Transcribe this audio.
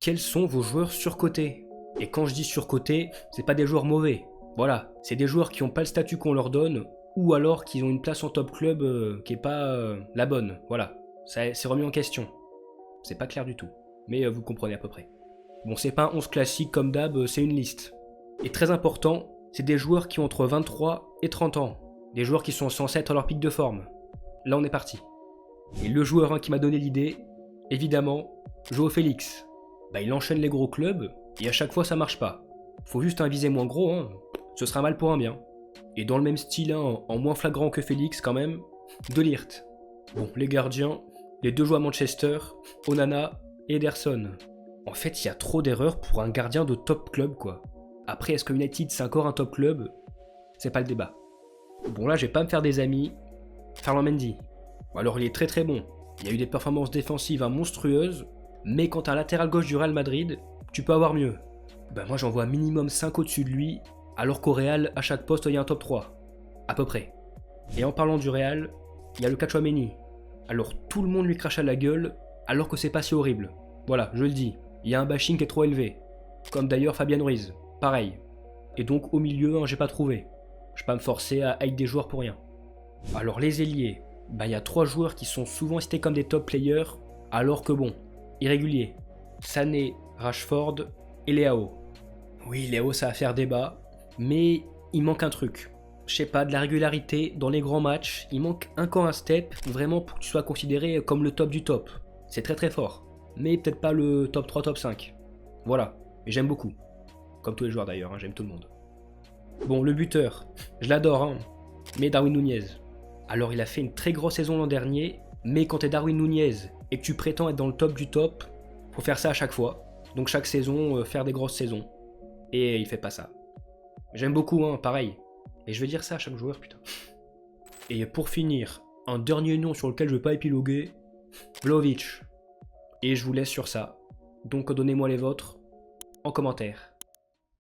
quels sont vos joueurs surcotés? Et quand je dis surcotés, c'est pas des joueurs mauvais. Voilà, c'est des joueurs qui n'ont pas le statut qu'on leur donne, ou alors qui ont une place en top club qui est pas la bonne. Voilà, c'est remis en question. C'est pas clair du tout, mais vous comprenez à peu près. Bon, c'est pas un 11 classique comme d'hab, c'est une liste. Et très important, c'est des joueurs qui ont entre 23 et 30 ans. Des joueurs qui sont censés être à leur pic de forme. Là, on est parti. Et le joueur qui m'a donné l'idée, évidemment, Joao Félix. Bah, il enchaîne les gros clubs, et à chaque fois ça marche pas. Faut juste un viser moins gros, hein. Ce sera mal pour un bien. Et dans le même style, hein, en moins flagrant que Félix quand même, De Ligt. Bon, les gardiens, les deux jouent à Manchester, Onana et Ederson. En fait, il y a trop d'erreurs pour un gardien de top club, quoi. Après, est-ce que United c'est encore un top club? C'est pas le débat. Bon, là, je vais pas me faire des amis. Ferland Mendy. Alors, il est très très bon. Il a eu des performances défensives monstrueuses, mais quand t'as un latéral gauche du Real Madrid, tu peux avoir mieux. Ben moi, j'en vois minimum 5 au-dessus de lui, alors qu'au Real, à chaque poste, il y a un top 3. À peu près. Et en parlant du Real, il y a le Tchouaméni. Alors, tout le monde lui crache à la gueule, alors que c'est pas si horrible. Voilà, je le dis. Il y a un bashing qui est trop élevé. Comme d'ailleurs Fabien Ruiz. Pareil. Et donc, au milieu, j'ai pas trouvé. Je vais pas me forcer à haïr des joueurs pour rien. Alors, les ailiers. Il y a 3 joueurs qui sont souvent cités comme des top players, alors que bon, irréguliers. Sané, Rashford et Léao. Oui, Léao, ça va faire débat, mais il manque un truc. Je sais pas, de la régularité dans les grands matchs, il manque encore un step, vraiment pour que tu sois considéré comme le top du top. C'est très très fort, mais peut-être pas le top 3, top 5. Voilà, mais j'aime beaucoup. Comme tous les joueurs d'ailleurs, j'aime tout le monde. Bon, le buteur, je l'adore, mais Darwin Nunez. Alors il a fait une très grosse saison l'an dernier, mais quand t'es Darwin Nunez et que tu prétends être dans le top du top, faut faire ça à chaque fois. Donc chaque saison, faire des grosses saisons. Et il fait pas ça. J'aime beaucoup, pareil. Et je vais dire ça à chaque joueur, putain. Et pour finir, un dernier nom sur lequel je vais pas épiloguer, Vlahovic. Et je vous laisse sur ça. Donc donnez-moi les vôtres en commentaire.